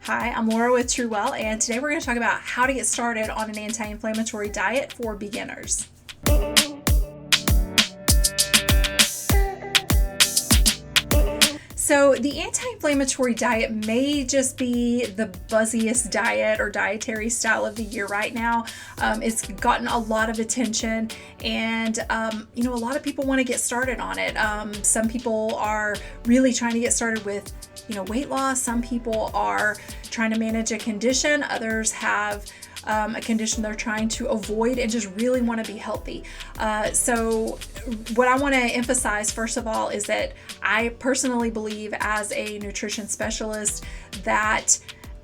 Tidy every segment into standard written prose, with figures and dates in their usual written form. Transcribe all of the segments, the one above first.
Hi, I'm Laura with TrueWell, and today we're going to talk about how to get started on an anti-inflammatory diet for beginners. So the anti-inflammatory diet may just be the buzziest diet or dietary style of the year right now. It's gotten a lot of attention, and a lot of people want to get started on it. Some people are really trying to get started with weight loss. Some people are trying to manage a condition. Others have a condition they're trying to avoid and just really want to be healthy. So what I want to emphasize first of all is that I personally believe as a nutrition specialist that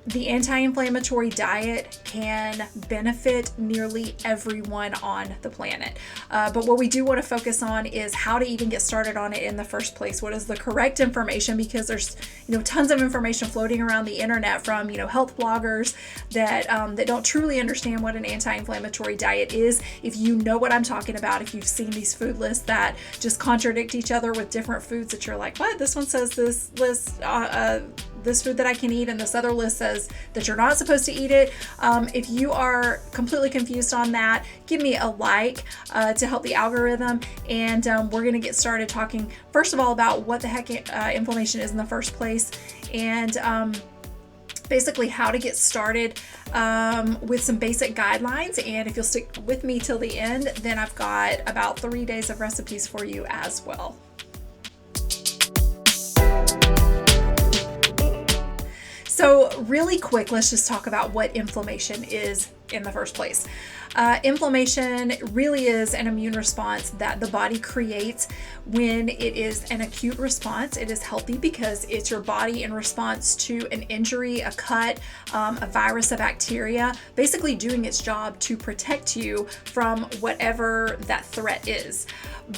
the anti-inflammatory diet can benefit nearly everyone on the planet. But what we do want to focus on is how to even get started on it in the first place. What is the correct information? Because there's tons of information floating around the internet from health bloggers that don't truly understand what an anti-inflammatory diet is. If you know what I'm talking about, if you've seen these food lists that just contradict each other with different foods that you're like, what? This one says this list, this food that I can eat, and this other list says that you're not supposed to eat it. If you are completely confused on that, give me a like to help the algorithm, and we're going to get started talking first of all about what the heck inflammation is in the first place, and basically how to get started with some basic guidelines. And if you'll stick with me till the end, then I've got about 3 days of recipes for you as well. So really quick, let's just talk about what inflammation is in the first place. Inflammation really is an immune response that the body creates when it is an acute response. It is healthy because it's your body in response to an injury, a cut, a virus, a bacteria, basically doing its job to protect you from whatever that threat is.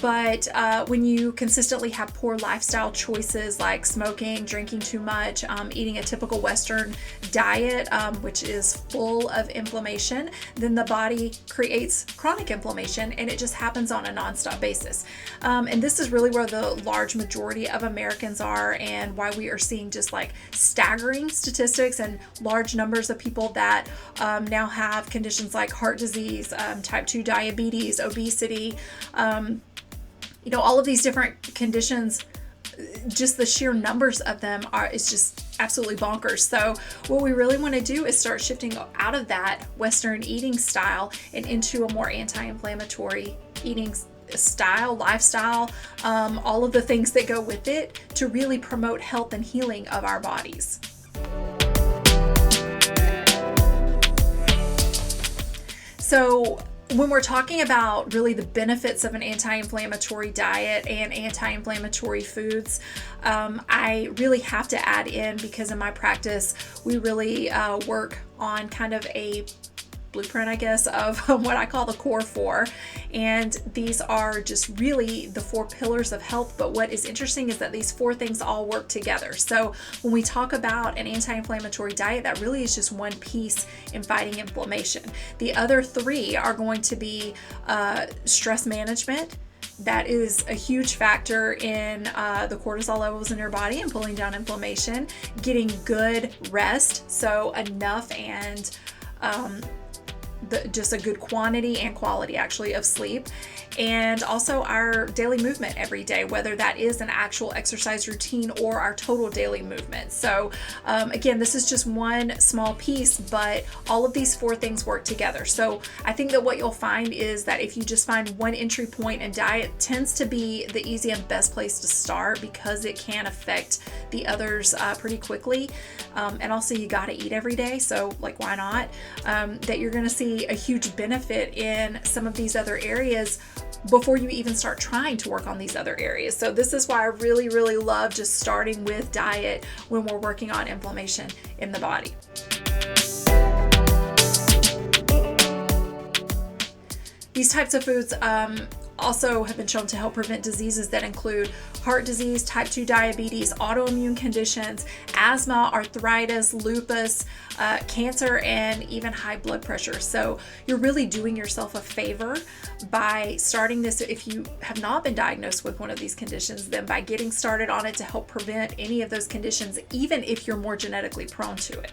But when you consistently have poor lifestyle choices like smoking, drinking too much, eating a typical Western diet, which is full of inflammation, then the body creates chronic inflammation, and it just happens on a nonstop basis. And this is really where the large majority of Americans are, and why we are seeing just like staggering statistics and large numbers of people that now have conditions like heart disease, type 2 diabetes, obesity, all of these different conditions. Just the sheer numbers of them is just absolutely bonkers. So what we really want to do is start shifting out of that Western eating style and into a more anti-inflammatory eating style, lifestyle, all of the things that go with it to really promote health and healing of our bodies. So when we're talking about really the benefits of an anti-inflammatory diet and anti-inflammatory foods, I really have to add in, because in my practice, we really work on kind of a blueprint, I guess, of what I call the core four. And these are just really the 4 pillars of health. But what is interesting is that these 4 things all work together. So when we talk about an anti-inflammatory diet, that really is just one piece in fighting inflammation. The other 3 are going to be stress management. That is a huge factor in the cortisol levels in your body and pulling down inflammation. Getting good rest, so enough and just a good quantity and quality actually of sleep, and also our daily movement every day, whether that is an actual exercise routine or our total daily movement. So again, this is just one small piece, but all of these 4 things work together. So I think that what you'll find is that if you just find one entry point, and diet tends to be the easy and best place to start because it can affect the others pretty quickly. And also you got to eat every day. So like, why not? That you're going to see a huge benefit in some of these other areas before you even start trying to work on these other areas. So this is why I really, really love just starting with diet when we're working on inflammation in the body. These types of foods also have been shown to help prevent diseases that include heart disease, type 2 diabetes, autoimmune conditions, asthma, arthritis, lupus, cancer, and even high blood pressure. So you're really doing yourself a favor by starting this. If you have not been diagnosed with one of these conditions, then by getting started on it to help prevent any of those conditions, even if you're more genetically prone to it.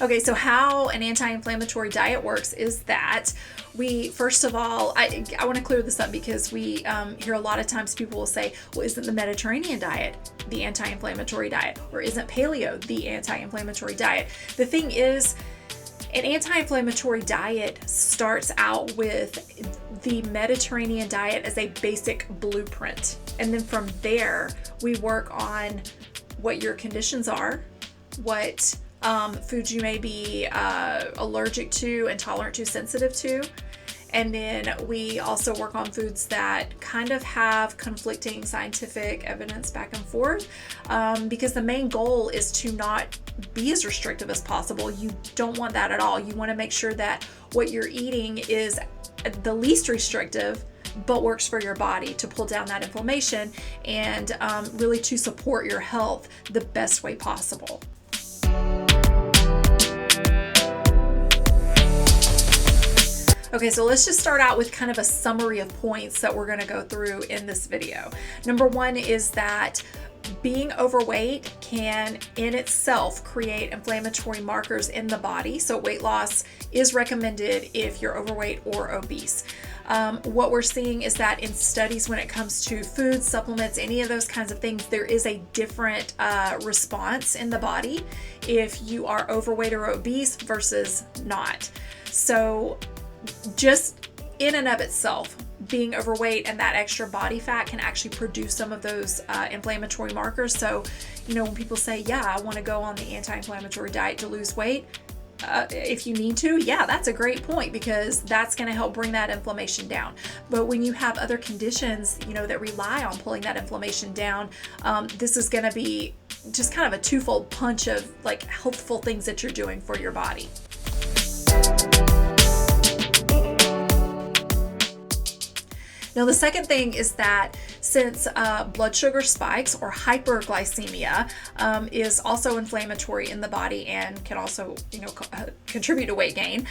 Okay, so how an anti-inflammatory diet works is that we, first of all, I want to clear this up because we hear a lot of times people will say, well, isn't the Mediterranean diet the anti-inflammatory diet? Or isn't paleo the anti-inflammatory diet? The thing is, an anti-inflammatory diet starts out with the Mediterranean diet as a basic blueprint. And then from there, we work on what your conditions are, what foods you may be allergic to, intolerant to, sensitive to. And then we also work on foods that kind of have conflicting scientific evidence back and forth, because the main goal is to not be as restrictive as possible. You don't want that at all. You want to make sure that what you're eating is the least restrictive, but works for your body to pull down that inflammation and really to support your health the best way possible. Okay, so let's just start out with kind of a summary of points that we're going to go through in this video. Number one is that being overweight can in itself create inflammatory markers in the body. So weight loss is recommended if you're overweight or obese. What we're seeing is that in studies when it comes to food, supplements, any of those kinds of things, there is a different response in the body if you are overweight or obese versus not. So just in and of itself, being overweight and that extra body fat can actually produce some of those inflammatory markers. So, when people say, yeah, I want to go on the anti-inflammatory diet to lose weight, if you need to, yeah, that's a great point, because that's going to help bring that inflammation down. But when you have other conditions, that rely on pulling that inflammation down, this is going to be just kind of a twofold punch of like healthful things that you're doing for your body. Now, the second thing is that since blood sugar spikes or hyperglycemia is also inflammatory in the body and can also, contribute to weight gain,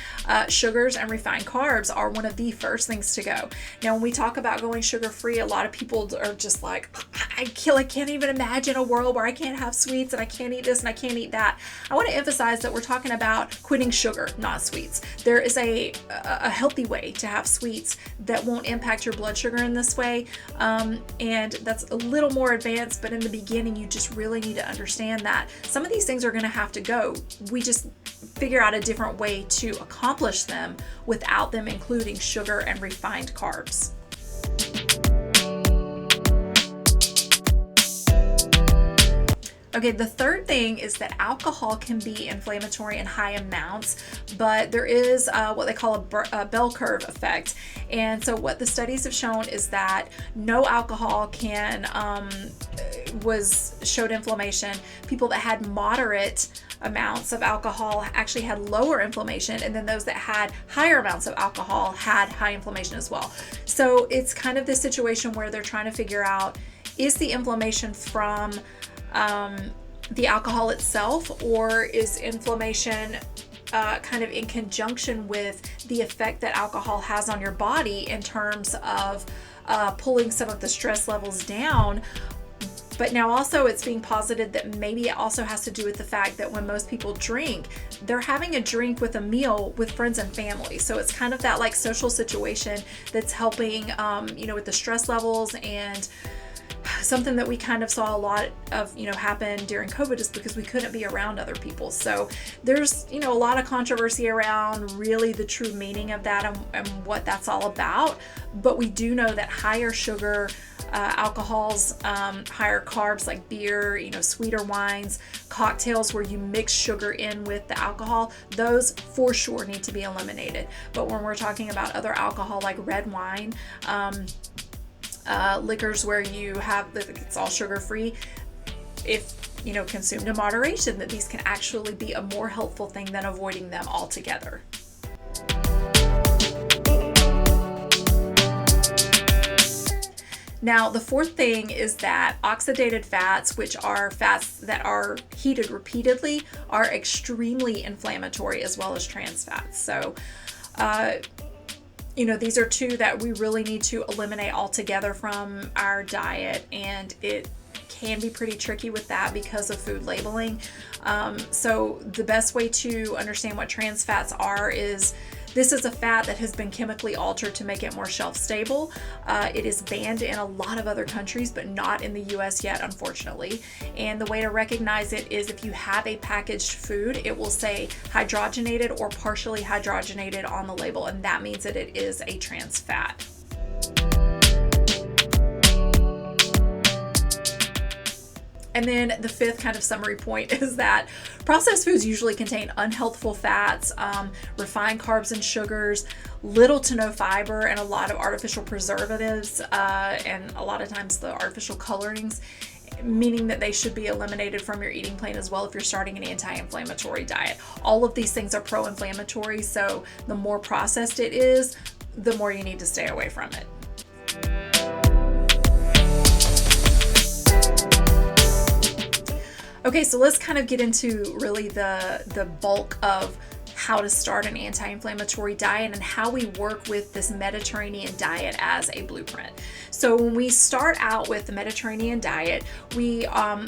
sugars and refined carbs are one of the first things to go. Now, when we talk about going sugar-free, a lot of people are just like, I can't even imagine a world where I can't have sweets and I can't eat this and I can't eat that. I want to emphasize that we're talking about quitting sugar, not sweets. There is a healthy way to have sweets that won't impact your blood sugar in this way, and that's a little more advanced, but in the beginning you just really need to understand that some of these things are going to have to go. We just figure out a different way to accomplish them without them including sugar and refined carbs. Okay, the third thing is that alcohol can be inflammatory in high amounts, but there is what they call a bell curve effect. And so what the studies have shown is that no alcohol showed inflammation. People that had moderate amounts of alcohol actually had lower inflammation, and then those that had higher amounts of alcohol had high inflammation as well. So it's kind of this situation where they're trying to figure out, is the inflammation from the alcohol itself, or is inflammation kind of in conjunction with the effect that alcohol has on your body in terms of pulling some of the stress levels down? But now also it's being posited that maybe it also has to do with the fact that when most people drink, they're having a drink with a meal with friends and family. So it's kind of that like social situation that's helping, with the stress levels, and something that we kind of saw a lot of, happen during COVID just because we couldn't be around other people. So there's, a lot of controversy around really the true meaning of that and what that's all about. But we do know that higher sugar alcohols, higher carbs like beer, sweeter wines, cocktails where you mix sugar in with the alcohol, those for sure need to be eliminated. But when we're talking about other alcohol like red wine, liquors where you have it's all sugar-free, if consumed in moderation, that these can actually be a more helpful thing than avoiding them altogether. Now, the fourth thing is that oxidated fats, which are fats that are heated repeatedly, are extremely inflammatory, as well as trans fats. So, these are two that we really need to eliminate altogether from our diet, and it can be pretty tricky with that because of food labeling. So the best way to understand what trans fats are is this is a fat that has been chemically altered to make it more shelf stable. It is banned in a lot of other countries, but not in the US yet, unfortunately. And the way to recognize it is if you have a packaged food, it will say hydrogenated or partially hydrogenated on the label, and that means that it is a trans fat. And then the fifth kind of summary point is that processed foods usually contain unhealthful fats, refined carbs and sugars, little to no fiber, and a lot of artificial preservatives, and a lot of times the artificial colorings, meaning that they should be eliminated from your eating plan as well if you're starting an anti-inflammatory diet. All of these things are pro-inflammatory, so the more processed it is, the more you need to stay away from it. Okay, so let's kind of get into really the bulk of how to start an anti-inflammatory diet and how we work with this Mediterranean diet as a blueprint. So when we start out with the Mediterranean diet, we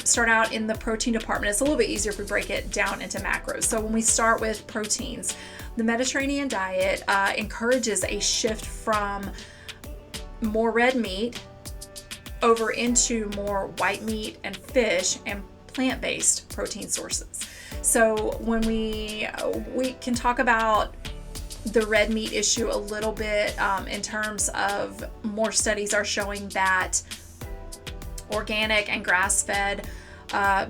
start out in the protein department. It's a little bit easier if we break it down into macros. So when we start with proteins, the Mediterranean diet encourages a shift from more red meat over into more white meat and fish and plant-based protein sources. So when we can talk about the red meat issue a little bit in terms of more studies are showing that organic and grass-fed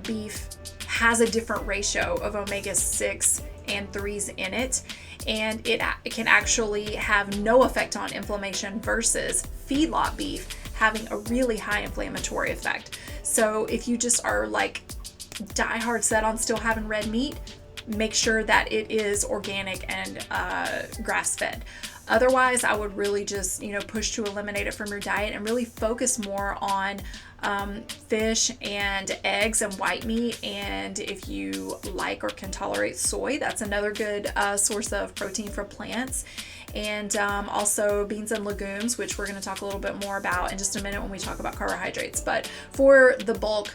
beef has a different ratio of omega-6 and 3s in it, and it can actually have no effect on inflammation versus feedlot beef having a really high inflammatory effect. So if you just are like diehard set on still having red meat, make sure that it is organic and grass-fed. Otherwise, I would really just push to eliminate it from your diet and really focus more on fish and eggs and white meat. And if you like or can tolerate soy, that's another good source of protein for plants. And also beans and legumes, which we're going to talk a little bit more about in just a minute when we talk about carbohydrates. But for the bulk,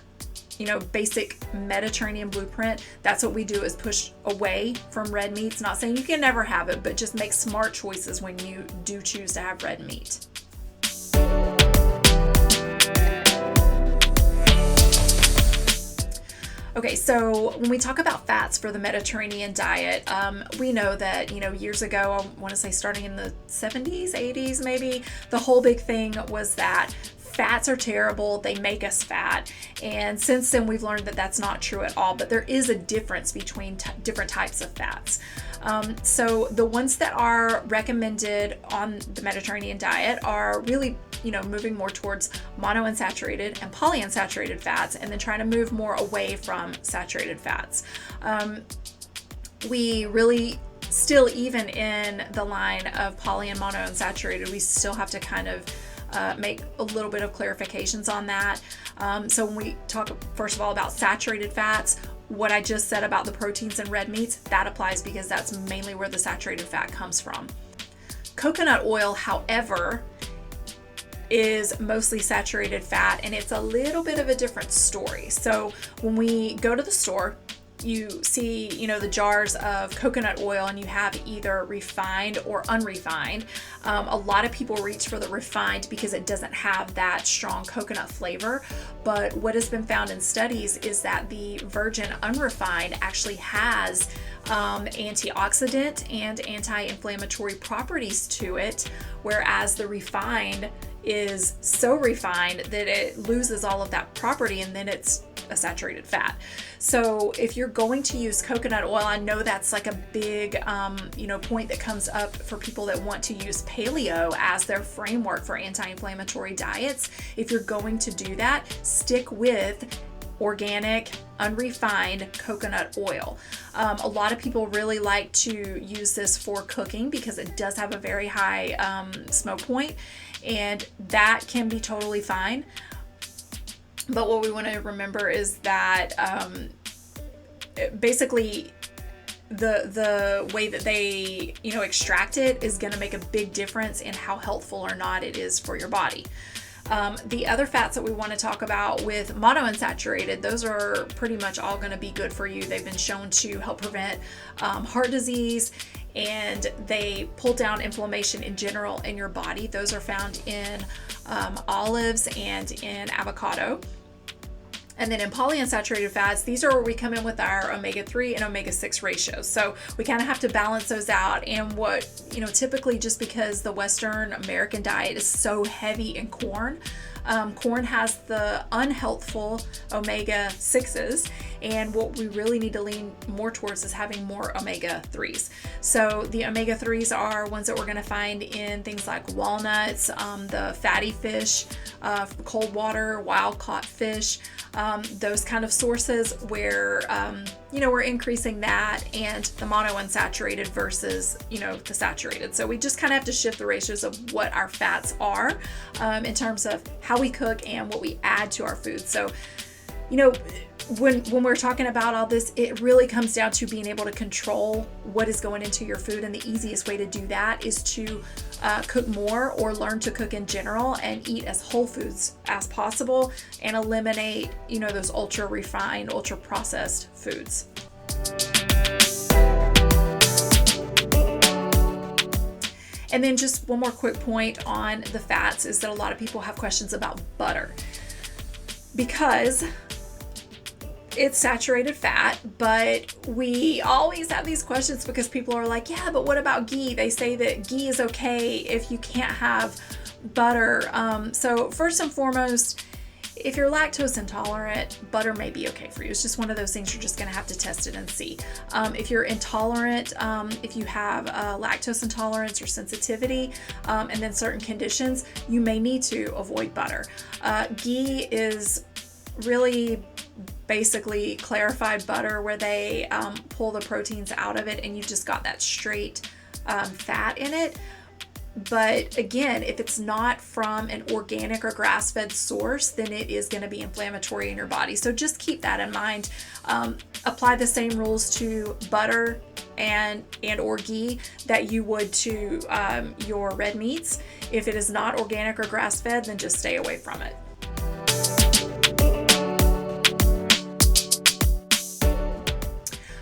basic Mediterranean blueprint, that's what we do, is push away from red meats. Not saying you can never have it, but just make smart choices when you do choose to have red meat. Okay, so when we talk about fats for the Mediterranean diet, we know that, years ago, I want to say starting in the 70s, 80s maybe, the whole big thing was that fats are terrible, they make us fat. And since then, we've learned that that's not true at all, but there is a difference between different types of fats. So the ones that are recommended on the Mediterranean diet are really, moving more towards monounsaturated and polyunsaturated fats, and then trying to move more away from saturated fats. We really still, even in the line of poly and monounsaturated, we still have to kind of make a little bit of clarifications on that. So when we talk, first of all, about saturated fats, what I just said about the proteins and red meats, that applies because that's mainly where the saturated fat comes from. Coconut oil, however, is mostly saturated fat, and it's a little bit of a different story. So when we go to the store, you see, the jars of coconut oil, and you have either refined or unrefined. A lot of people reach for the refined because it doesn't have that strong coconut flavor. But what has been found in studies is that the virgin unrefined actually has antioxidant and anti-inflammatory properties to it, whereas the refined is so refined that it loses all of that property, and then it's a saturated fat. So if you're going to use coconut oil, I know that's like a big point that comes up for people that want to use paleo as their framework for anti-inflammatory diets. If you're going to do that, stick with organic, unrefined coconut oil. A lot of people really like to use this for cooking because it does have a very high smoke point, and that can be totally fine. But what we want to remember is that basically the way that they extract it is going to make a big difference in how helpful or not it is for your body. The other fats that we want to talk about with monounsaturated, those are pretty much all going to be good for you. They've been shown to help prevent heart disease, and they pull down inflammation in general in your body. Those are found in olives and in avocado. And then in polyunsaturated fats, these are where we come in with our omega-3 and omega-6 ratios. So we kind of have to balance those out. And what, typically just because the Western American diet is so heavy in corn, corn has the unhealthful omega-6s, and what we really need to lean more towards is having more omega-3s. So the omega-3s are ones that we're going to find in things like walnuts, the fatty fish, cold water, wild caught fish, those kind of sources where, we're increasing that, and the monounsaturated versus, the saturated. So we just kind of have to shift the ratios of what our fats are in terms of how we cook and what we add to our food. So, when we're talking about all this, it really comes down to being able to control what is going into your food. And the easiest way to do that is to cook more, or learn to cook in general, and eat as whole foods as possible, and eliminate, those ultra refined, ultra processed foods. And then just one more quick point on the fats is that a lot of people have questions about butter, because it's saturated fat, but we always have these questions because people are like, yeah, but what about ghee? They say that ghee is okay if you can't have butter. So first and foremost, if you're lactose intolerant, butter may be okay for you. It's just one of those things you're just going to have to test it and see. If you're intolerant, if you have lactose intolerance or sensitivity, and then certain conditions, you may need to avoid butter. Ghee is really basically clarified butter where they pull the proteins out of it, and you've just got that straight fat in it. But again, if it's not from an organic or grass-fed source, then it is going to be inflammatory in your body. So just keep that in mind. Apply the same rules to butter and or ghee that you would to your red meats. If it is not organic or grass-fed, then just stay away from it.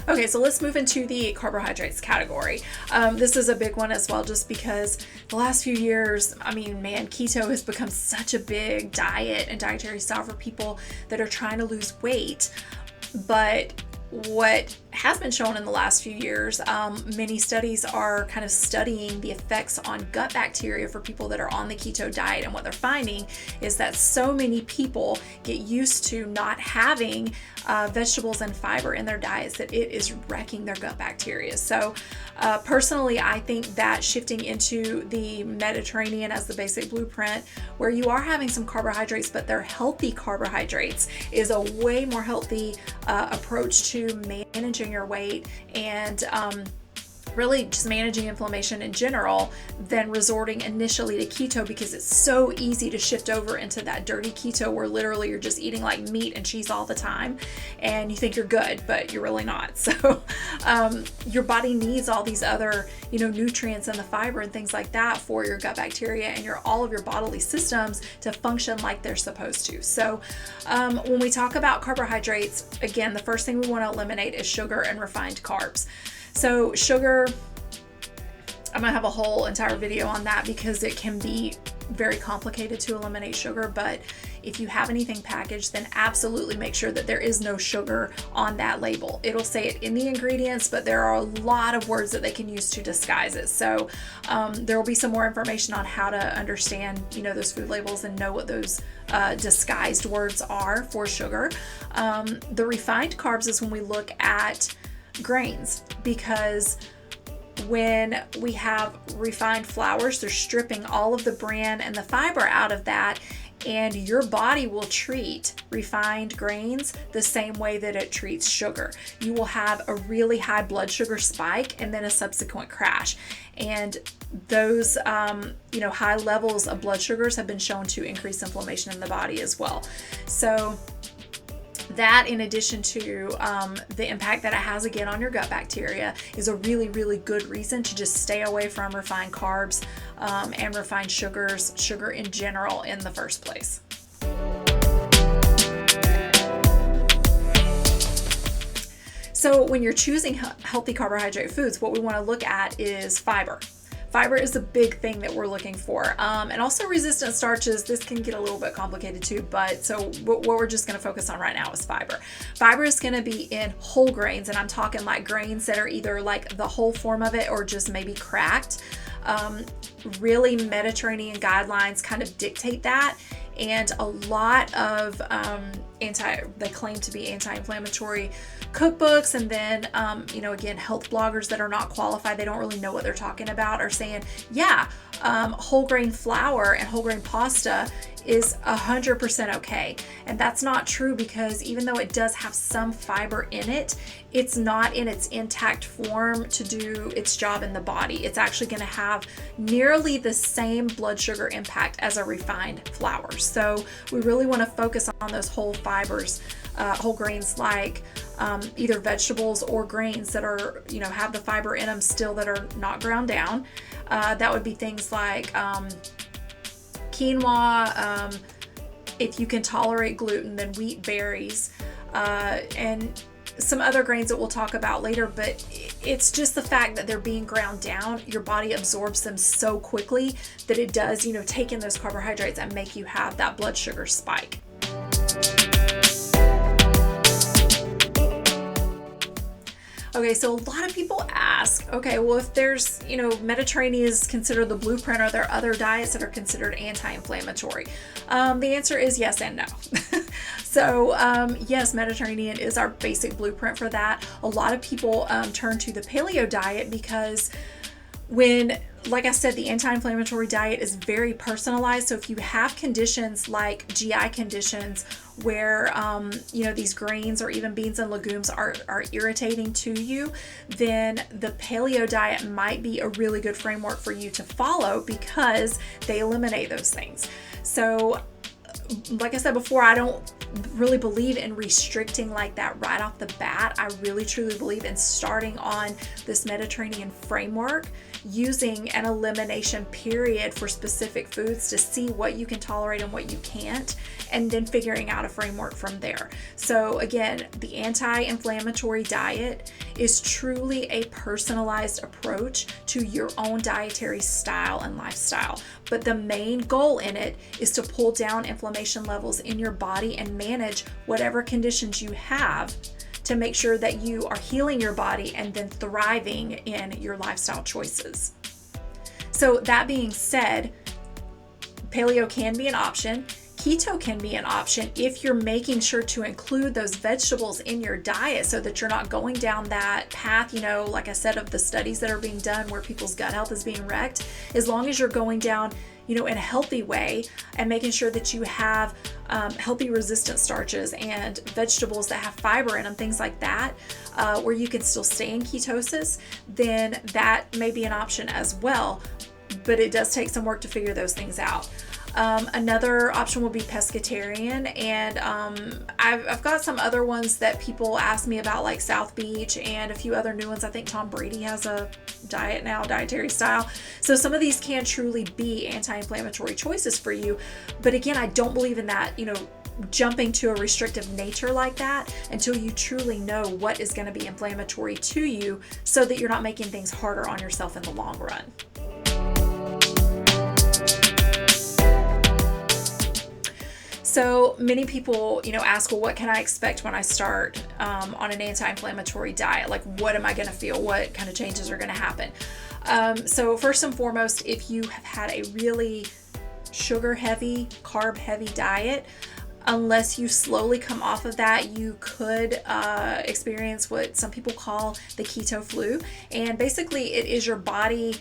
Okay, so let's move into the carbohydrates category. This is a big one as well, just because the last few years, keto has become such a big diet and dietary style for people that are trying to lose weight. But what has been shown in the last few years, many studies are kind of studying the effects on gut bacteria for people that are on the keto diet. And what they're finding is that so many people get used to not having vegetables and fiber in their diets that it is wrecking their gut bacteria. So personally, I think that shifting into the Mediterranean as the basic blueprint, where you are having some carbohydrates, but they're healthy carbohydrates, is a way more healthy approach to managing your weight and really just managing inflammation in general than resorting initially to keto, because it's so easy to shift over into that dirty keto where literally you're just eating like meat and cheese all the time and you think you're good, but you're really not. So your body needs all these other nutrients and the fiber and things like that for your gut bacteria and all of your bodily systems to function like they're supposed to. So when we talk about carbohydrates, again, the first thing we want to eliminate is sugar and refined carbs. So sugar, I'm going to have a whole entire video on that because it can be very complicated to eliminate sugar. But if you have anything packaged, then absolutely make sure that there is no sugar on that label. It'll say it in the ingredients, but there are a lot of words that they can use to disguise it. So there will be some more information on how to understand, those food labels and know what those disguised words are for sugar. The refined carbs is when we look at grains, because when we have refined flours, they're stripping all of the bran and the fiber out of that, and your body will treat refined grains the same way that it treats sugar. You will have a really high blood sugar spike and then a subsequent crash. And those high levels of blood sugars have been shown to increase inflammation in the body as well. So That, in addition to the impact that it has again on your gut bacteria, is a really, really good reason to just stay away from refined carbs and refined sugars, sugar in general in the first place. So when you're choosing healthy carbohydrate foods, what we want to look at is fiber. Fiber is a big thing that we're looking for. And also resistant starches. This can get a little bit complicated too, but so what we're just going to focus on right now is fiber. Fiber is going to be in whole grains, and I'm talking like grains that are either like the whole form of it or just maybe cracked. Really, Mediterranean guidelines kind of dictate that. And a lot of they claim to be anti-inflammatory cookbooks, and then again, health bloggers that are not qualified, they don't really know what they're talking about, are saying, yeah, whole grain flour and whole grain pasta is 100% okay. And that's not true, because even though it does have some fiber in it, it's not in its intact form to do its job in the body. It's actually going to have nearly the same blood sugar impact as a refined flour. So we really want to focus on those whole fibers, whole grains, like either vegetables or grains that are, have the fiber in them still that are not ground down. That would be things like quinoa, if you can tolerate gluten, then wheat berries, and some other grains that we'll talk about later. But it's just the fact that they're being ground down, your body absorbs them so quickly that it does, take in those carbohydrates and make you have that blood sugar spike. Okay, so a lot of people ask, okay, well, if there's, Mediterranean is considered the blueprint, are there other diets that are considered anti-inflammatory? The answer is yes and no. So yes, Mediterranean is our basic blueprint for that. A lot of people turn to the paleo diet because like I said, the anti-inflammatory diet is very personalized. So if you have conditions like GI conditions where, these grains or even beans and legumes are irritating to you, then the paleo diet might be a really good framework for you to follow because they eliminate those things. So like I said before, I don't really believe in restricting like that right off the bat. I really truly believe in starting on this Mediterranean framework, using an elimination period for specific foods to see what you can tolerate and what you can't, and then figuring out a framework from there. So again, the anti-inflammatory diet is truly a personalized approach to your own dietary style and lifestyle. But the main goal in it is to pull down inflammation levels in your body and manage whatever conditions you have to make sure that you are healing your body and then thriving in your lifestyle choices. So that being said, paleo can be an option. Keto can be an option if you're making sure to include those vegetables in your diet so that you're not going down that path, like I said, of the studies that are being done where people's gut health is being wrecked. As long as you're going down, in a healthy way and making sure that you have healthy resistant starches and vegetables that have fiber in them, things like that, where you can still stay in ketosis, then that may be an option as well. But it does take some work to figure those things out. Another option will be pescatarian, and I've got some other ones that people ask me about, like South Beach and a few other new ones. I think Tom Brady has a diet now, dietary style. So some of these can truly be anti-inflammatory choices for you. But again, I don't believe in that, jumping to a restrictive nature like that until you truly know what is going to be inflammatory to you so that you're not making things harder on yourself in the long run. So many people, ask, well, what can I expect when I start on an anti-inflammatory diet? Like, what am I going to feel? What kind of changes are going to happen? So first and foremost, if you have had a really sugar-heavy, carb-heavy diet, unless you slowly come off of that, you could experience what some people call the keto flu. And basically, it is your body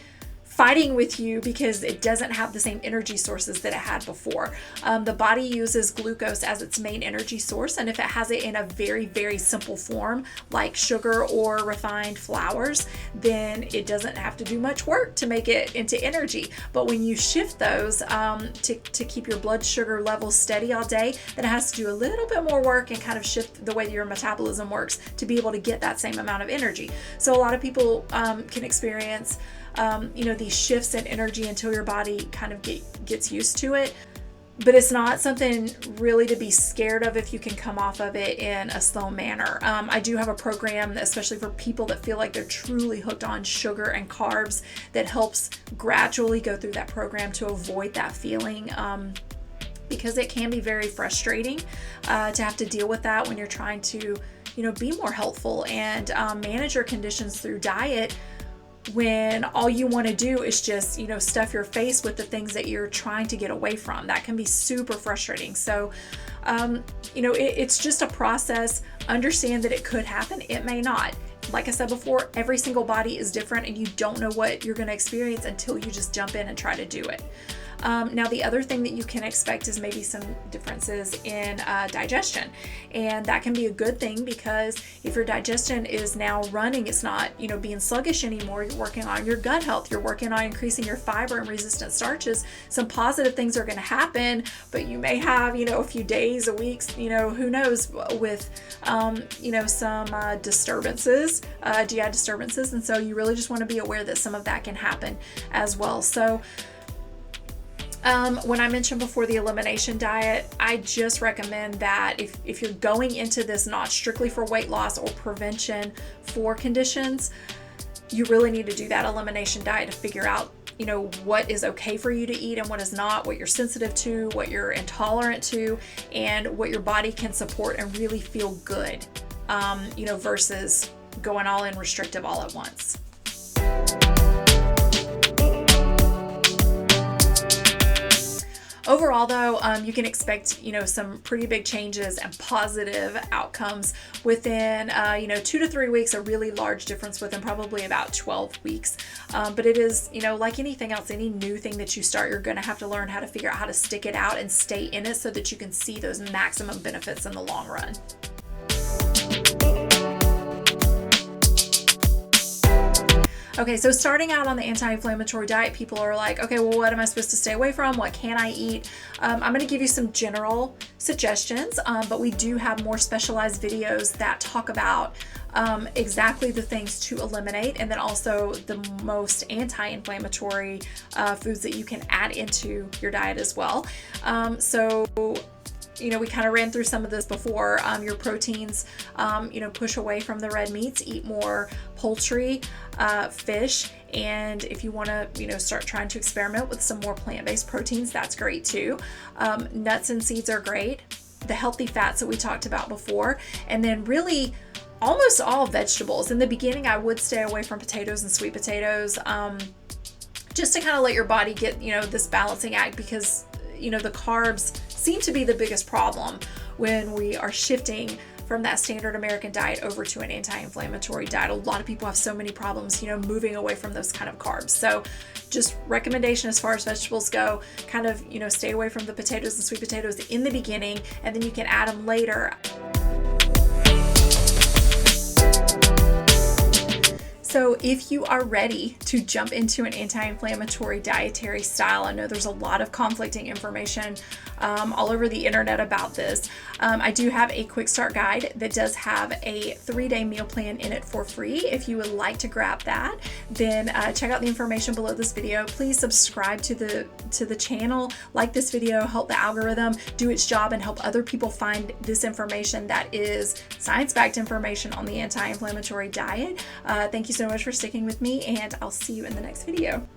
fighting with you because it doesn't have the same energy sources that it had before. The body uses glucose as its main energy source, and if it has it in a very, very simple form like sugar or refined flours, then it doesn't have to do much work to make it into energy. But when you shift those to keep your blood sugar levels steady all day, then it has to do a little bit more work and kind of shift the way that your metabolism works to be able to get that same amount of energy. So a lot of people can experience these shifts in energy until your body kind of gets used to it. But it's not something really to be scared of if you can come off of it in a slow manner. I do have a program, especially for people that feel like they're truly hooked on sugar and carbs, that helps gradually go through that program to avoid that feeling. Because it can be very frustrating to have to deal with that when you're trying to, be more healthful and manage your conditions through diet, when all you want to do is just, stuff your face with the things that you're trying to get away from. That can be super frustrating. So, it's just a process. Understand that it could happen. It may not. Like I said before, every single body is different, and you don't know what you're going to experience until you just jump in and try to do it. Now, the other thing that you can expect is maybe some differences in digestion. And that can be a good thing, because if your digestion is now running, it's not, being sluggish anymore. You're working on your gut health. You're working on increasing your fiber and resistant starches. Some positive things are going to happen, but you may have, a few days, a week, who knows, with, some disturbances, GI disturbances. And so you really just want to be aware that some of that can happen as well. So, when I mentioned before the elimination diet, I just recommend that if you're going into this not strictly for weight loss or prevention for conditions, you really need to do that elimination diet to figure out, what is okay for you to eat and what is not, what you're sensitive to, what you're intolerant to, and what your body can support and really feel good, versus going all in restrictive all at once. Overall, though, you can expect, some pretty big changes and positive outcomes within, 2 to 3 weeks, a really large difference within probably about 12 weeks. But it is, like anything else, any new thing that you start, you're going to have to learn how to figure out how to stick it out and stay in it so that you can see those maximum benefits in the long run. Okay, so starting out on the anti-inflammatory diet, people are like, okay, well, what am I supposed to stay away from? What can I eat? I'm going to give you some general suggestions, but we do have more specialized videos that talk about exactly the things to eliminate, and then also the most anti-inflammatory foods that you can add into your diet as well. We kind of ran through some of this before. Your proteins, push away from the red meats, eat more poultry, fish, and if you want to, start trying to experiment with some more plant-based proteins, that's great too. Nuts and seeds are great. The healthy fats that we talked about before, and then really almost all vegetables. In the beginning, I would stay away from potatoes and sweet potatoes, just to kind of let your body get, this balancing act, because, the carbs seem to be the biggest problem when we are shifting from that standard American diet over to an anti-inflammatory diet. A lot of people have so many problems, moving away from those kind of carbs. So just recommendation as far as vegetables go, kind of, stay away from the potatoes and sweet potatoes in the beginning, and then you can add them later. So if you are ready to jump into an anti-inflammatory dietary style, I know there's a lot of conflicting information all over the internet about this. I do have a quick start guide that does have a 3-day meal plan in it for free. If you would like to grab that, then check out the information below this video. Please subscribe to the channel, like this video, help the algorithm do its job, and help other people find this information that is science-backed information on the anti-inflammatory diet. Thank you so much for sticking with me, and I'll see you in the next video.